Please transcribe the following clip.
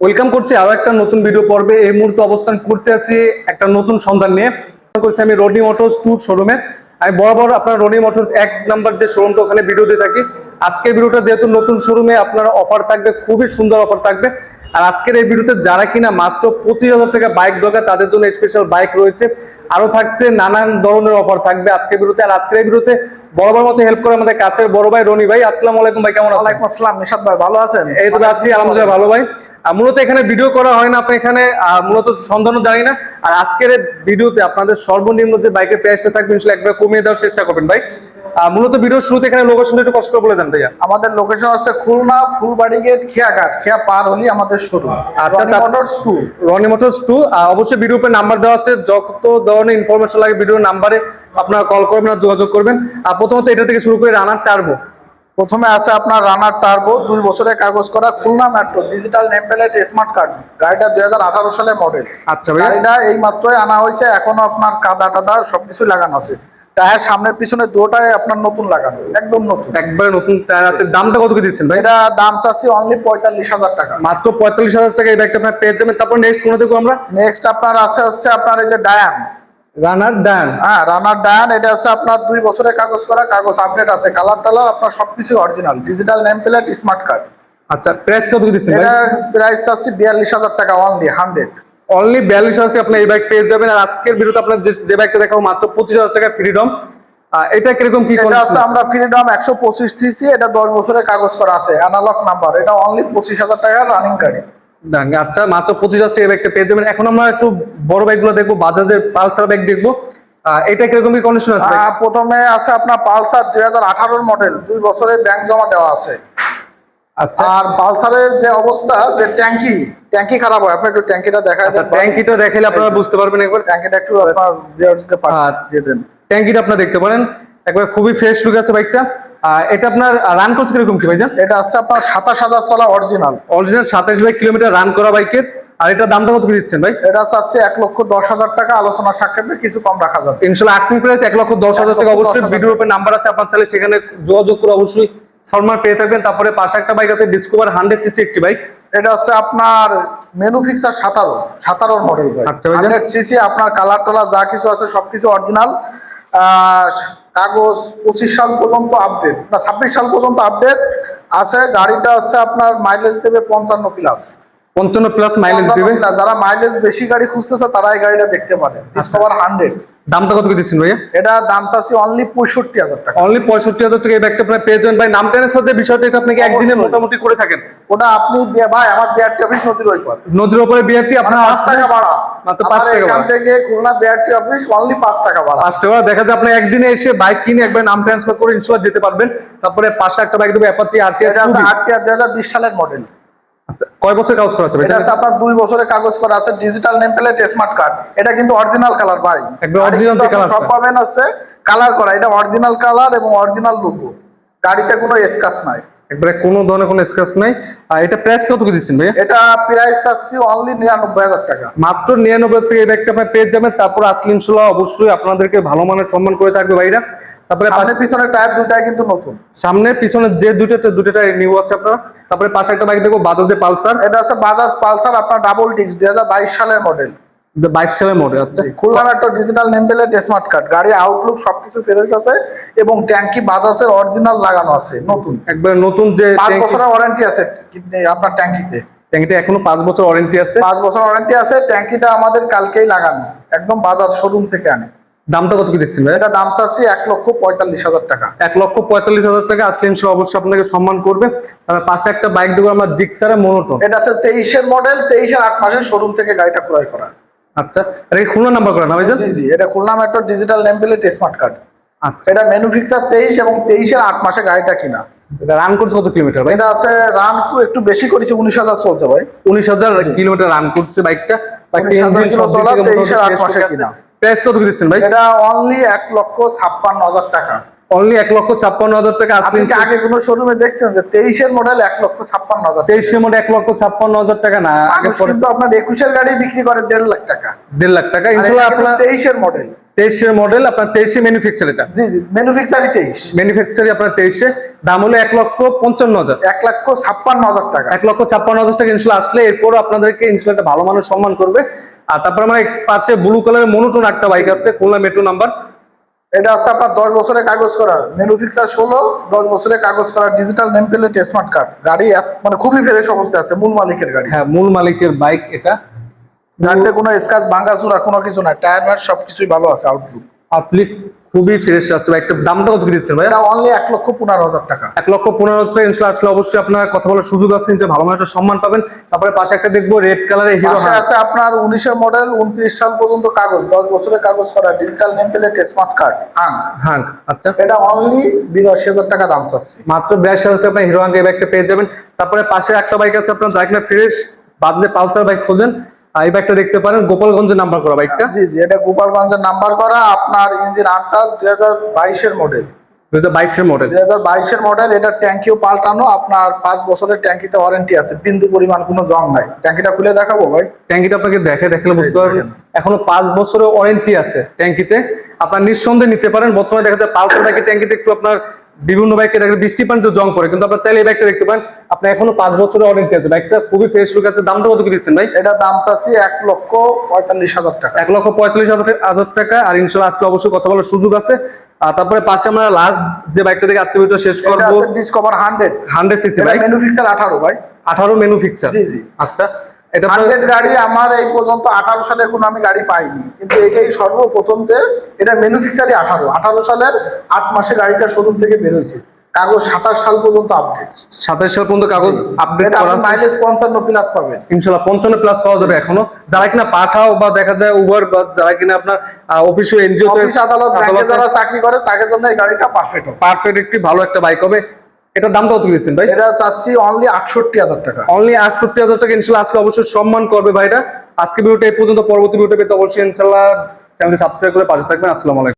Welcome করছি আরো একটা নতুন ভিডিও পর্বে। এই মুহূর্তে অবস্থান করতে আছি একটা নতুন সন্ধান নিয়ে। করছি আমি রনি মোটরস ট্যুর শোরুমে। আমি বরাবর আপনার রনি মোটরস 1 নাম্বার যে শোরুমটা ওখানে ভিডিও দিয়ে থাকি। আজকের ভিডিওটা যেহেতু নতুন শোরুমে, আপনার অফার থাকবে, খুবই সুন্দর অফার থাকবে। আর আজকের এই ভিডিওতে যারা কিনা মাত্র 25,000 টাকা বাইক দরকার তাদের জন্য স্পেশাল বাইক রয়েছে। আরো থাকছে নানান ধরনের অফার থাকবে আজকের ভিডিওতে। আর আজকের এই ভিডিওতে বরাবর মতো হেল্প করে আমাদের কাছের বড় ভাই রনি ভাই। আসসালামু আলাইকুম ভাই, কেমন আছেন? ওয়ালাইকুম আসসালাম নিশাদ ভাই, ভালো আছেন? এই তো আছি আলহামদুলিল্লাহ ভালো ভাই। মূলত এখানে ভিডিও করা হয় না, আপনি এখানে মূলত সন্ধানও জানি না। আর আজকের ভিডিওতে আপনাদের সর্বনিম্ন যে বাইকের প্রাইসটা থাকবে ইনশাআল্লাহ একবার কমিয়ে দেওয়ার চেষ্টা করবেন ভাই। মূলত ভিডিওর শুরুতে এখানে লোকেশনটা একটু কষ্ট করে বলে দেন ভাইয়া। আমাদের লোকেশন আছে খুলনা ফুলবাড়ি গেট খেয়াঘাট, খেয়া পার হলি আমাদের showroom Roni Motors 2। Roni Motors 2 অবশ্যই ভিডিও পে নাম্বার দেওয়া আছে, যত ধরনের ইনফরমেশন লাগে ভিডিওর নাম্বারে আপনারা কল করবেন আর যোগাযোগ করবেন। আর প্রথমত এটা থেকে শুরু করে রানার টার্বো। প্রথমে আছে আপনার রানার টার্বো, 2 বছরের কাগজ করা, Khulna metro, digital name plate, smart card. গাড়িটা 2018 সালের মডেল। আচ্ছা ভাই, গাড়িটা এই মাত্রই আনা হয়েছে, এখনো আপনার কাদা টাদা সবকিছু লাগানো আছে। টায়ার সামনের পিছনে দুটোটাই আপনার নতুন লাগানো, একদম নতুন, একবারে নতুন টায়ার আছে। দামটা কত করে দিচ্ছেন ভাই? এটা দাম চাচ্ছি অনলি 45,000 টাকা। মাত্র 45,000 টাকা এই বাইকটা আপনার পেয়ে যাবেন। তারপর নেক্সট কোন দেখবো আমরা? নেক্সট আপনার আছে আপনার এই যে ডায়ান, রানার ডান। হ্যাঁ রানার ডায়ান। এটা আছে আপনার 2 বছরের কাগজ করা, কাগজ আপডেট আছে, কালার টালার আপনার সবকিছু original, digital name plate, smart card. আচ্ছা, প্রাইস কত দিচ্ছেন ভাই? এটা প্রাইস আছে 42,000 টাকা অনলি 100। অনলি 42,000 টাকা আপনি এই বাইক পেয়ে যাবেন। আর আজকের ভিডিওতে আপনার যে বাইকটা দেখাবো মাত্র 25,000 টাকা ফ্রিডম। এটা কিরকম কি এটা আছে আমরা ফ্রিডম 125 সিসি, এটা 10 বছরের কাগজ করা আছে, অ্যানালগ নাম্বার। এটা অনলি 25,000 টাকা রানিং গাড়ি। আচ্ছা, মাত্র 25,000 টাকা এই বাইকটা পেয়ে যাবেন। এখন আমরা একটু বড় বাইকগুলো দেখবো, বাজাজের পালসার বাইক দেখবো। এটা কিরকম কি কন্ডিশন আছে? প্রথমে আছে আপনার পালসার 2018 মডেল, 2 বছরের ব্যাংক জমা দেওয়া আছে। আচ্ছা, আর পালসারের যে অবস্থা, যে ট্যাঙ্কি খারাপ হয়, আপনি একটু ট্যাঙ্কিটা দেখায় আচ্ছা দেন। ট্যাঙ্কিটা দেখাইলে আপনারা বুঝতে পারবেন একবার। ট্যাঙ্কিটা একটু আপনার ভিউয়ার্সকে দিয়ে দেন। ট্যাঙ্কিটা আপনারা দেখতে পারেন, একবার খুবই ফ্রেশ লুক আছে বাইকটা। এটা আপনার রান করছে কিরকম কি ভাইজান? এটা আছে আপনার 27,000 চলা অরিজিনাল 27,000 কিলোমিটার রান করা বাইকের। আর এটা দামটা কত করে দিচ্ছেন ভাই? এটা চাচ্ছে 1,10,000 টাকা, আলোচনা সাক্ষেপে কিছু কম রাখা যাবে। ইনশাআল্লাহ আস্কিং প্রাইস 1,10,000 টাকা। অবশ্যই ভিডিওর উপরে নাম্বার আছে, আপনার চাইলে সেখানে যোগাযোগ করে অবশ্যই সম্মান পেয়ে থাকবেন। তারপরে পাশে একটা বাইক আছে ডিসকভার 100 সিসি একটি বাইক। এটা হচ্ছে আপনার ম্যানুফ্যাকচার 17 মডেল ভাই। আচ্ছা ভাইজান। 100 সিসি, আপনার কালার টালার যা কিছু আছে সবকিছু অরিজিনাল। কাগজ 25 সাল পর্যন্ত আপডেট, না 26 সাল পর্যন্ত আপডেট আছে। গাড়িটা হচ্ছে আপনার মাইলেজ দেবে 55 প্লাস। 55 প্লাস মাইলেজ দিবে। যারা মাইলেজ বেশি গাড়ি খুঁজতেছে তারা এই গাড়িটা দেখতে পারে, ডিসকভার 100। দামটা কত করে দিচ্ছেন ভাইয়া? এটা দাম চাচ্ছি অনলি 65,000 টাকা। অনলি 65,000 টাকা এই ব্যাগটা আপনি পেয়ে যাবেন ভাই। নাম ট্রান্সফার যে বিষয়টা, এটা আপনি কি একদিনে অবশ্যই। মোটামুটি করে থাকেন? ওটা আপনি ভাই, আমার বিআরটি অফিস নদীর ওই পার, নদীর উপরে বিআরটি আপনার 5 টাকা ভাড়া। মাত্র 5 টাকা এখান ভাড়া। থেকে খুলনা বিআরটি অফিস অনলি 5 টাকা ভাড়া। 5 টাকা দেখা যায় আপনি একদিনে এসে বাইক কিনে একবার নাম ট্রান্সফার করে ইনশাআল্লাহ যেতে পারবেন। তারপরে পাশে একটা বাইক দেবে অ্যাপাচি আরটিআর। এটা আছে আরটিআর 2020 সালের মডেল। আচ্ছা, কয় বছর কাজ করা আছে ভাই? এটা আছে আপনার 2 বছরের কাগজ করা আছে, digital name plate, smart card. এটা কিন্তু অরিজিনাল কালার ভাই, একদম অরিজিনাল কালার। সব পাবেন হচ্ছে কালার করা, এটা অরিজিনাল কালার এবং অরিজিনাল লোগো। গাড়িতে কোনো স্ক্র্যাচ নাই, একবারে কোনো ধরনের কোনো স্ক্র্যাচ নাই। আর এটা প্রাইস কত করে দিচ্ছেন ভাই? এটা প্রাইস আছে অনলি 99,000 টাকা। মাত্র 99,000 টাকা এই ব্যাগটা আপনি পেয়ে যাবেন। তারপর আসলে ইনশাআল্লাহ অবশ্যই আপনাদেরকে ভালো মানের সম্মান করে থাকবে ভাইরা। তারপরে সামনে পিছনে টায়ার দুটাই কিন্তু নতুন, সামনে পিছনে যে দুটোটা নিউ আছে আপনারা। তারপরে পাশে একটা বাইক দেখো বাজাজের পালসার। এটা আছে বাজাজ পালসার আপনার ডাবল ডিস্ক, 2022 সালের মডেল, 22 সালের মডেল। আচ্ছা, Khulna metro, digital name plate, smart card. গাড়ি আউটলুক সবকিছু ফ্রেশ আছে এবং ট্যাঙ্কি বাজাজের অরিজিনাল লাগানো আছে, নতুন। একবার নতুন যে 5 বছরের ওয়ারেন্টি আছে আপনার ট্যাঙ্কিতে। ট্যাঙ্কিটা এখনো 5 বছর ওয়ারেন্টি আছে। 5 বছর ওয়ারেন্টি আছে। ট্যাঙ্কিটা আমাদের কালকেই লাগানো, একদম বাজাজ শোরুম থেকে আনে। দামটা কত কি দিচ্ছেন ভাই? এটা দাম চাচ্ছি 1,45,000 টাকা। 1,45,000 টাকা। আসলে ইনশাআল্লাহ অবশ্যই আপনাকে সম্মান করবে। তার পাশে একটা বাইক দেখো আমরা জিক্সার মোনোটোন। এটা আছে 23 এর মডেল, 23 এর 8 মাসের শোরুম থেকে গাড়িটা ক্রয় করা। আচ্ছা, এটা কি খুলনা নাম্বার করা না ভাইজান? জি জি, এটা Khulna metro, digital name plate, smart card. আচ্ছা, এটা ম্যানুফ্যাকচার 23 এবং 23 এর 8 মাসে গাড়িটা কিনা। এটা রান করছে কত কিলোমিটার ভাই? এটা আছে রান একটু বেশি করেছে, 19,000 চলছে ভাই। 19,000 কিলোমিটার রান করছে বাইকটা। 19,000 কিলো চলা, 23 এর 8 মাসে কিনা। প্রাইস কত দিচ্ছেন ভাই? এটা অনলি 1,56,000 টাকা। অনলি 1,56,000 টাকা। আপনি কি আগে কোনো শোরুমে দেখছেন যে 23 এর মডেল 1,56,000? 23 এর মধ্যে 1,56,000 টাকা না, আগে মানুষ কিন্তু আপনার 21 এর গাড়ি বিক্রি করে 1.5 লাখ টাকা। 1.5 লাখ টাকা। ইনশাআল্লাহ আপনার 23 এর মডেল। 23 মডেল, আপনার 23 ম্যানুফ্যাকচার, এটা জি জি, ম্যানুফ্যাকচারই 23। ম্যানুফ্যাকচারই আপনার 23, দাম হলো 1,55,000। 1,56,000 টাকা। 1,56,000 টাকা ইনশাল্লাহ আসলে এরপর আপনাদেরকে ইনশাল্লাহ একটা ভালো মানুষ সম্মান করবে। আর তারপর আমার পাশে ব্লু কালারের মনোটোন একটা বাইক আছে, খুলনা মেট্রো নাম্বার। এটা আছে আপনার 10 বছরের কাগজ করা, ম্যানুফ্যাকচার 16, 10 বছরের কাগজ করা, digital name plate, smart card. গাড়ি মানে খুবই ফ্রেশ অবস্থায় আছে, মূল মালিকের গাড়ি। হ্যাঁ, মূল মালিকের বাইক এটা। গাড়িতে কোনো স্ক্র্যাচ ভাঙাচোরা কোনো কিছু নাই, টায়ার মার সবকিছুই ভালো আছে, আউটলুক। আপনি খুবই ফ্রেশ আছে বাইকটা। দামটা কত দিচ্ছেন ভাই? এটা অনলি 1,15,000 টাকা। 1,15,000 ইনশাল্লাহ আসলে অবশ্যই আপনার কথা বলার সুযোগ আছে, যে ভালো একটা সম্মান পাবেন। তারপরে পাশে একটা দেখবো রেড কালারের হিরো পাশে আছে আপনার 19 মডেল, 29 সাল পর্যন্ত কাগজ, 10 বছরের কাগজ করা, digital name plate, smart card. হ্যাঁ, আচ্ছা। এটা অনলি 82,000 টাকা দাম চাচ্ছি। মাত্র 82,000 টাকা হিরো হাং এই বাইকটা পেয়ে যাবেন। তারপরে পাশে একটা বাইক আছে আপনার, যা কিনা ফ্রেশ বাজে পালসার বাইক খোঁজেন, এই বাইকটা দেখতে পারেন, গোপালগঞ্জের নাম্বার করা বাইকটা। জি জি, এটা গোপালগঞ্জের নাম্বার করা, আপনার ইঞ্জিন আনটাচ, 2022 এর মডেল। 2022 মডেল। 2022 এর মডেল। এটা ট্যাঙ্কিও পাল্টানো, আপনার 5 বছরের ট্যাঙ্কিতে ওয়ারেন্টি আছে, বিন্দু পরিমাণ কোনো জং নাই। ট্যাঙ্কিটা খুলে দেখাবো ভাই? ট্যাঙ্কিটা আপনাকে দেখলে বুঝতে পারবেন, এখনো 5 বছরের ওয়ারেন্টি আছে ট্যাঙ্কিতে। আপনার নিঃসন্দেহে নিতে পারেন। বর্তমানে দেখা যায় পালসার বাইকের ট্যাঙ্কিতে একটু আপনার বিভিন্ন বাইকে দেখলে বৃষ্টি পানিতে জং পড়ে, কিন্তু আপনার চাইলে এই বাইকটা দেখতে পারেন, আপনার এখনো 5 বছরের ওয়ারেন্টি আছে। বাইকটা খুবই ফ্রেশ লুক আছে। দামটা কত কি দিচ্ছেন ভাই? এটা দাম চাচ্ছি 1,45,000 টাকা। 1,45,000 টাকা। আর ইনশাল্লাহ আজকে অবশ্যই কথা বলার সুযোগ আছে। আর তারপরে পাশে আমরা লাস্ট যে বাইকটা থেকে আজকে ভিডিও শেষ এটা করবো, আছে ডিসকভার 100। 100 সিসি বাইক, ম্যানুফ্যাকচার 18 ভাই। 18 ম্যানুফ্যাকচার। জি জি। আচ্ছা, এটা 100 গাড়ি আমার এই পর্যন্ত 18 সালের কোনো আমি গাড়ি পাইনি, কিন্তু এটাই সর্বপ্রথম যে এটা ম্যানুফ্যাকচারই 18 সালের 8 মাসে গাড়িটা শোরুম থেকে বের হয়েছে। কাগজ 27 সাল পর্যন্ত আপডেট। 27 সাল পর্যন্ত কাগজ আপডেট করা আছে। মাইলেজ 55 প্লাস পাবেন ইনশাআল্লাহ 55 প্লাস পাওয়া যাবে এখনো। যারা কিনা পাঠাও বা দেখা যায় উবার বা যারা কিনা আপনার অফিসিয়াল এনজিও তে অফিস আদালত ব্যাংকে যারা চাকরি করে তাদের জন্য এই গাড়িটা পারফেক্ট হবে। পারফেক্ট একটি ভালো একটা বাইক হবে। এটার দাম কত দিচ্ছেন ভাই? এটা চাচ্ছি অনলি 68,000 টাকা। অনলি 68,000 টাকা। ইনশাআল্লাহ আজকে অবশ্যই সম্মান করবে ভাইরা। আজকে ভিডিওটা এই পর্যন্ত। পরবর্তী ভিডিও পেতে অবশ্যই ইনশাআল্লাহ চ্যানেলটি সাবস্ক্রাইব করে পাশে থাকবেন। আসসালামু আলাইকুম।